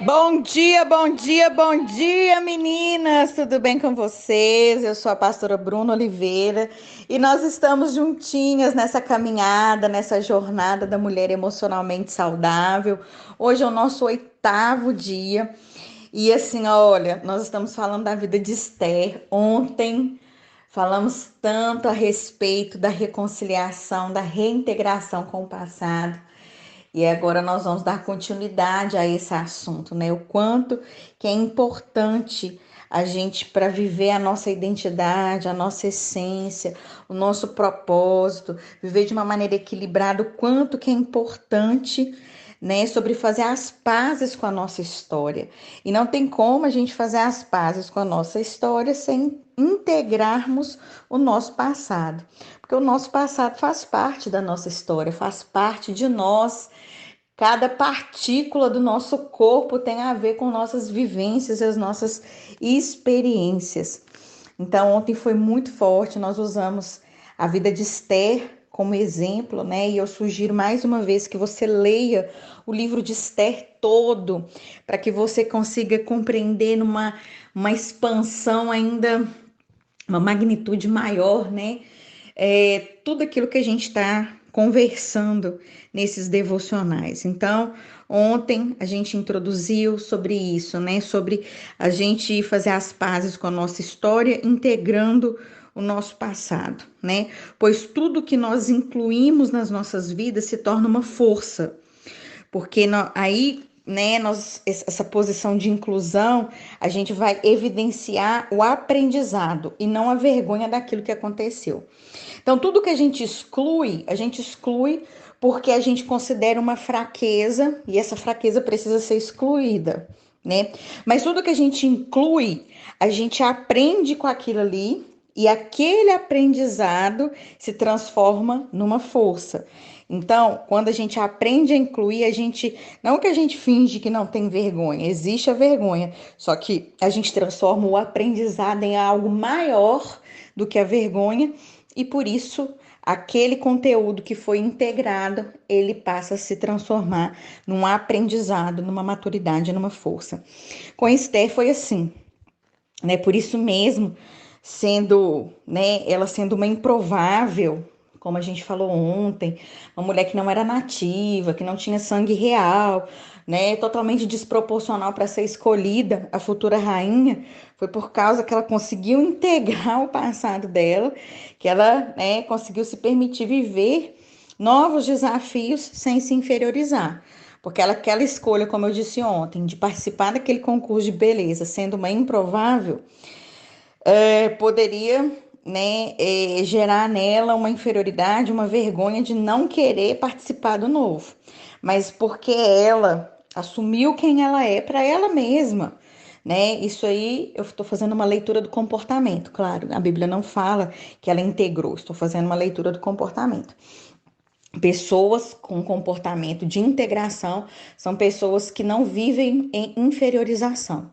Bom dia, bom dia, bom dia, meninas! Tudo bem com vocês? Eu sou a pastora Bruna Oliveira e nós estamos juntinhas nessa caminhada, nessa jornada da mulher emocionalmente saudável. Hoje é o nosso 8º dia e assim, olha, nós estamos falando da vida de Esther. Ontem falamos tanto a respeito da reconciliação, da reintegração com o passado. E agora nós vamos dar continuidade a esse assunto, né? O quanto que é importante a gente para viver a nossa identidade, a nossa essência, o nosso propósito, viver de uma maneira equilibrada, o quanto que é importante, né, sobre fazer as pazes com a nossa história. E não tem como a gente fazer as pazes com a nossa história sem integrarmos o nosso passado. Porque o nosso passado faz parte da nossa história, faz parte de nós. Cada partícula do nosso corpo tem a ver com nossas vivências e as nossas experiências. Então, ontem foi muito forte, nós usamos a vida de Esther como exemplo, né? E eu sugiro mais uma vez que você leia o livro de Esther todo, para que você consiga compreender uma expansão ainda, uma magnitude maior, né? Tudo aquilo que a gente está conversando nesses devocionais. Então, ontem a gente introduziu sobre isso, né? Sobre a gente fazer as pazes com a nossa história, integrando o nosso passado, né? Pois tudo que nós incluímos nas nossas vidas se torna uma força, porque aí, né, essa posição de inclusão, a gente vai evidenciar o aprendizado e não a vergonha daquilo que aconteceu. Então, tudo que a gente exclui porque a gente considera uma fraqueza e essa fraqueza precisa ser excluída, né? Mas tudo que a gente inclui, a gente aprende com aquilo ali e aquele aprendizado se transforma numa força. Então, quando a gente aprende a incluir, não que a gente finge que não tem vergonha, existe a vergonha, só que a gente transforma o aprendizado em algo maior do que a vergonha e por isso aquele conteúdo que foi integrado, ele passa a se transformar num aprendizado, numa maturidade, numa força. Com Esther foi assim, né? Por isso mesmo, ela sendo uma improvável, como a gente falou ontem, uma mulher que não era nativa, que não tinha sangue real, né, totalmente desproporcional para ser escolhida a futura rainha, foi por causa que ela conseguiu integrar o passado dela, que ela, né, conseguiu se permitir viver novos desafios sem se inferiorizar. Porque aquela escolha, como eu disse ontem, de participar daquele concurso de beleza, sendo uma improvável, poderia, né, gerar nela uma inferioridade, uma vergonha de não querer participar do novo. Mas porque ela assumiu quem ela é para ela mesma, né? Isso aí eu estou fazendo uma leitura do comportamento, claro. A Bíblia não fala que ela integrou, estou fazendo uma leitura do comportamento. Pessoas com comportamento de integração são pessoas que não vivem em inferiorização.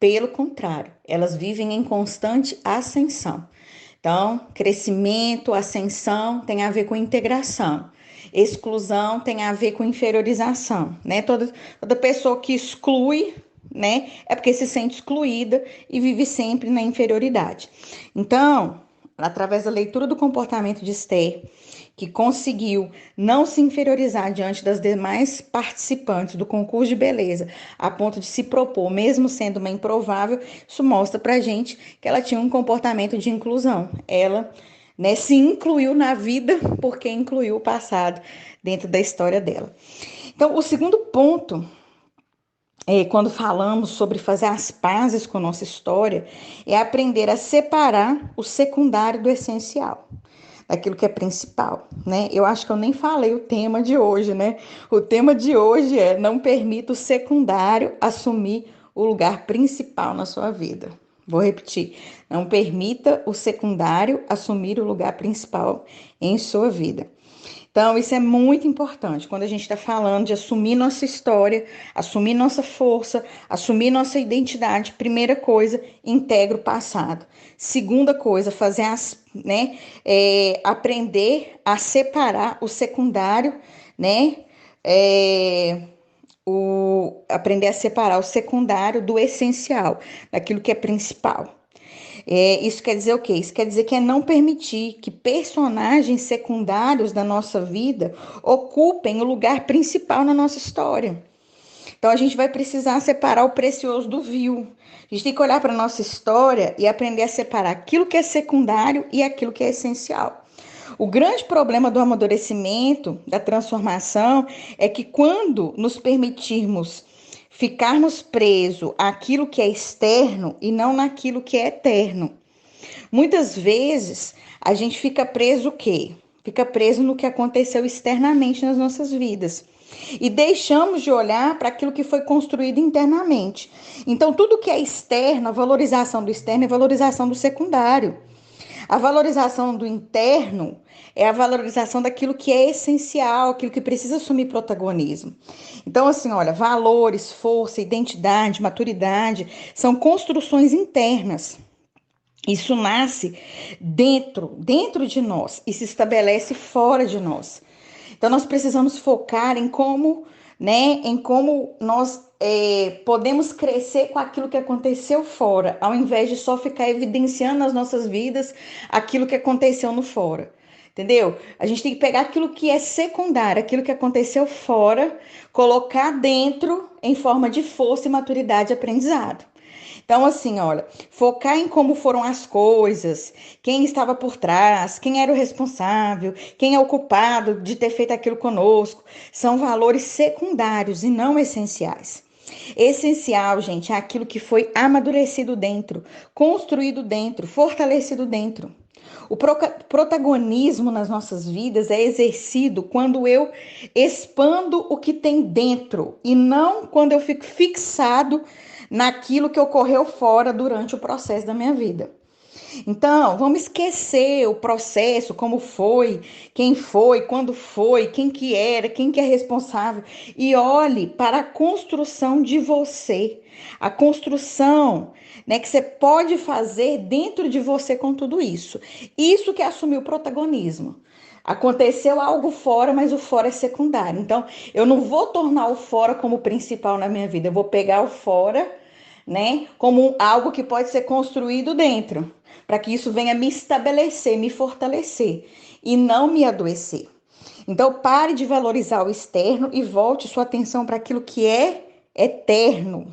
Pelo contrário, elas vivem em constante ascensão. Então, crescimento, ascensão tem a ver com integração. Exclusão tem a ver com inferiorização, né? Toda pessoa que exclui, né, é porque se sente excluída e vive sempre na inferioridade. Então, através da leitura do comportamento de Esther, que conseguiu não se inferiorizar diante das demais participantes do concurso de beleza, a ponto de se propor, mesmo sendo uma improvável, isso mostra pra gente que ela tinha um comportamento de inclusão. Ela, né, se incluiu na vida porque incluiu o passado dentro da história dela. Então, o segundo ponto, quando falamos sobre fazer as pazes com a nossa história, é aprender a separar o secundário do essencial, daquilo que é principal, né? Eu acho que eu nem falei o tema de hoje, né? O tema de hoje é: não permita o secundário assumir o lugar principal na sua vida. Vou repetir: não permita o secundário assumir o lugar principal em sua vida. Então, isso é muito importante quando a gente está falando de assumir nossa história, assumir nossa força, assumir nossa identidade. Primeira coisa, integra o passado. Segunda coisa, aprender a separar o secundário, né? é, aprender a separar o secundário do essencial, daquilo que é principal. Isso quer dizer o quê? Isso quer dizer que é não permitir que personagens secundários da nossa vida ocupem o lugar principal na nossa história. Então a gente vai precisar separar o precioso do vil. A gente tem que olhar para a nossa história e aprender a separar aquilo que é secundário e aquilo que é essencial. O grande problema do amadurecimento, da transformação, é que quando nos permitirmos ficarmos presos àquilo que é externo e não naquilo que é eterno, muitas vezes a gente fica preso o quê? Fica preso no que aconteceu externamente nas nossas vidas. E deixamos de olhar para aquilo que foi construído internamente. Então, tudo que é externo, a valorização do externo é valorização do secundário. A valorização do interno é a valorização daquilo que é essencial, aquilo que precisa assumir protagonismo. Então, assim, olha, valores, força, identidade, maturidade são construções internas. Isso nasce dentro de nós e se estabelece fora de nós. Então, nós precisamos focar em como, né, em como nós podemos crescer com aquilo que aconteceu fora, ao invés de só ficar evidenciando nas nossas vidas aquilo que aconteceu no fora. Entendeu? A gente tem que pegar aquilo que é secundário, aquilo que aconteceu fora, colocar dentro em forma de força e maturidade e aprendizado. Então, assim, olha, focar em como foram as coisas, quem estava por trás, quem era o responsável, quem é o culpado de ter feito aquilo conosco, são valores secundários e não essenciais. Essencial, gente, é aquilo que foi amadurecido dentro, construído dentro, fortalecido dentro. O protagonismo nas nossas vidas é exercido quando eu expando o que tem dentro e não quando eu fico fixado naquilo que ocorreu fora durante o processo da minha vida. Então, vamos esquecer o processo, como foi, quando foi, quem que era, quem que é responsável e olhe para a construção de você, a construção, né, que você pode fazer dentro de você com tudo isso. Isso que é assumir o protagonismo. Aconteceu algo fora, mas o fora é secundário. Então, eu não vou tornar o fora como principal na minha vida, eu vou pegar o fora, né, como algo que pode ser construído dentro, para que isso venha me estabelecer, me fortalecer e não me adoecer. Então, pare de valorizar o externo e volte sua atenção para aquilo que é eterno.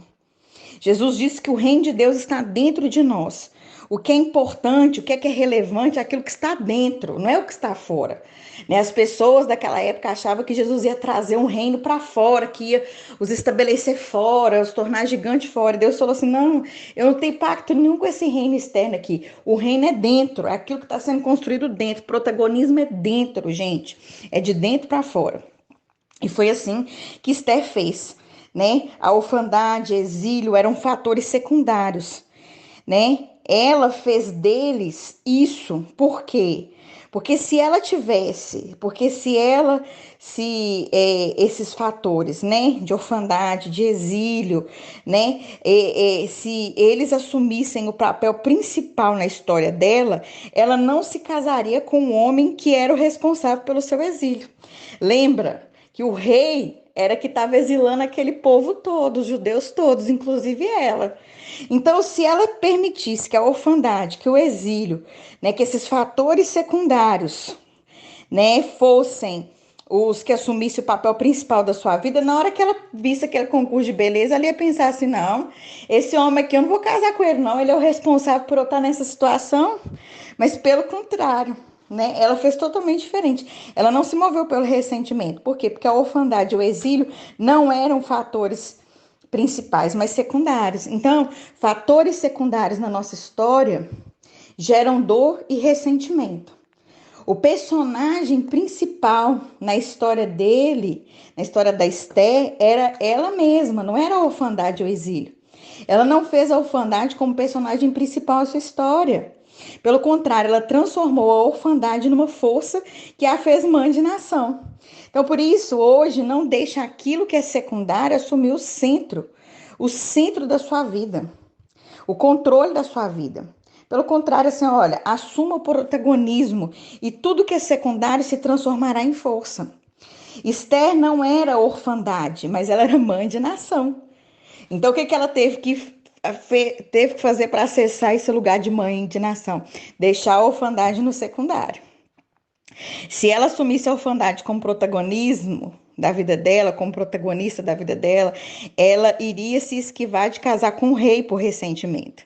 Jesus disse que o reino de Deus está dentro de nós. O que é importante, o que é relevante é aquilo que está dentro, não é o que está fora. Né? As pessoas daquela época achavam que Jesus ia trazer um reino para fora, que ia os estabelecer fora, os tornar gigantes fora. Deus falou assim: não, eu não tenho pacto nenhum com esse reino externo aqui. O reino é dentro, é aquilo que está sendo construído dentro. O protagonismo é dentro, gente. É de dentro para fora. E foi assim que Esther fez, né? A orfandade, exílio eram fatores secundários, né? Ela fez deles isso, por quê? Porque se ela, se esses fatores, né, de orfandade, de exílio, né, se eles assumissem o papel principal na história dela, ela não se casaria com um homem que era o responsável pelo seu exílio. Lembra que o rei era que estava exilando aquele povo todo, os judeus todos, inclusive ela. Então, se ela permitisse que a orfandade, que o exílio, né, que esses fatores secundários, né, fossem os que assumissem o papel principal da sua vida, na hora que ela visse aquele concurso de beleza, ela ia pensar assim: não, esse homem aqui eu não vou casar com ele, não, ele é o responsável por eu estar nessa situação. Mas pelo contrário, né, ela fez totalmente diferente. Ela não se moveu pelo ressentimento. Por quê? Porque a orfandade e o exílio não eram fatores principais, mas secundários. Então, fatores secundários na nossa história geram dor e ressentimento. O personagem principal na história dele, na história da Esther, era ela mesma, não era a orfandade ou exílio. Ela não fez a orfandade como personagem principal da sua história. Pelo contrário, ela transformou a orfandade numa força que a fez mãe de nação. Então, por isso, hoje, não deixe aquilo que é secundário assumir o centro da sua vida, o controle da sua vida. Pelo contrário, assim, olha, assuma o protagonismo e tudo que é secundário se transformará em força. Esther não era orfandade, mas ela era mãe de nação. Então, o que ela teve que fazer para acessar esse lugar de mãe de nação? Deixar a orfandade no secundário. Se ela assumisse a orfandade como protagonismo da vida dela, como protagonista da vida dela, ela iria se esquivar de casar com o rei por ressentimento.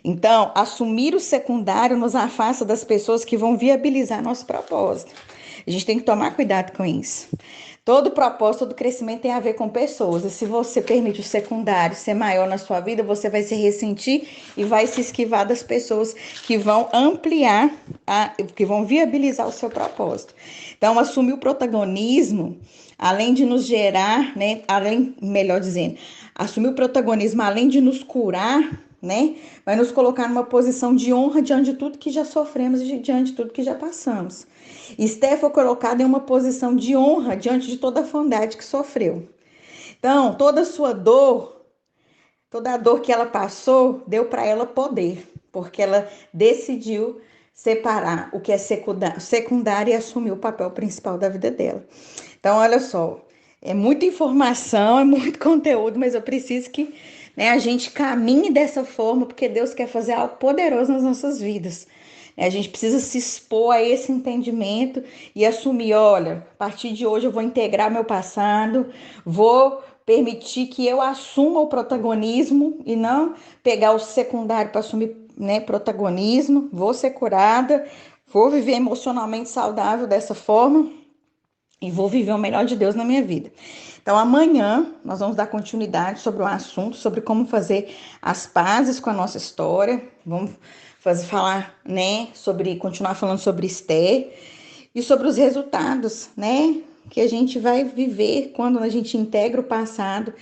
Então, assumir o secundário nos afasta das pessoas que vão viabilizar nosso propósito. A gente tem que tomar cuidado com isso. Todo propósito, todo crescimento tem a ver com pessoas. E se você permite o secundário ser maior na sua vida, você vai se ressentir e vai se esquivar das pessoas que vão ampliar, que vão viabilizar o seu propósito. Então, assumir o protagonismo, além de nos gerar, né? Melhor dizendo, assumir o protagonismo, além de nos curar, né? Vai nos colocar numa posição de honra diante de tudo que já sofremos e diante de tudo que já passamos. Esther foi colocada em uma posição de honra diante de toda a fandade que sofreu. Então, toda a sua dor, toda a dor que ela passou, deu para ela poder, porque ela decidiu separar o que é secundário e assumir o papel principal da vida dela. Então, olha só, é muita informação, é muito conteúdo, mas eu preciso que, né, a gente caminhe dessa forma, porque Deus quer fazer algo poderoso nas nossas vidas. A gente precisa se expor a esse entendimento e assumir, olha, a partir de hoje eu vou integrar meu passado, vou permitir que eu assuma o protagonismo e não pegar o secundário para assumir, né, protagonismo, vou ser curada, vou viver emocionalmente saudável dessa forma e vou viver o melhor de Deus na minha vida. Então, amanhã nós vamos dar continuidade sobre o assunto, sobre como fazer as pazes com a nossa história. Vamos falar, né, continuar falando sobre Esther e sobre os resultados, né, que a gente vai viver quando a gente integra o passado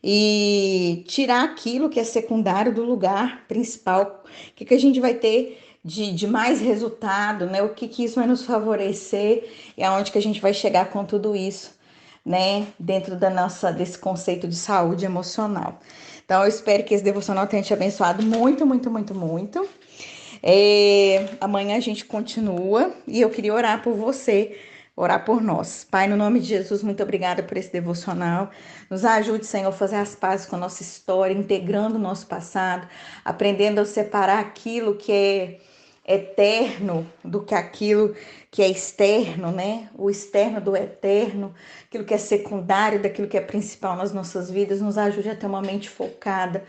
e tirar aquilo que é secundário do lugar principal. O que a gente vai ter de mais resultado, né? O que isso vai nos favorecer e aonde que a gente vai chegar com tudo isso, né? Dentro desse conceito de saúde emocional. Então, eu espero que esse devocional tenha te abençoado muito, muito, muito, muito. Amanhã a gente continua e eu queria orar por você, orar por nós. Pai, no nome de Jesus, muito obrigada por esse devocional. Nos ajude, Senhor, a fazer as pazes com a nossa história, integrando o nosso passado, aprendendo a separar aquilo que é eterno do que aquilo que é externo, né? O externo do eterno, aquilo que é secundário daquilo que é principal nas nossas vidas. Nos ajude a ter uma mente focada,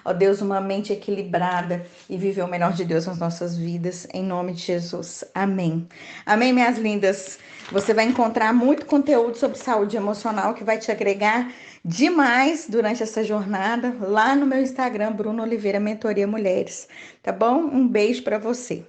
ó Deus, uma mente equilibrada e viver o melhor de Deus nas nossas vidas, em nome de Jesus. Amém. Amém, minhas lindas. Você vai encontrar muito conteúdo sobre saúde emocional que vai te agregar demais durante essa jornada lá no meu Instagram, Bruno Oliveira Mentoria Mulheres. Tá bom? Um beijo para você.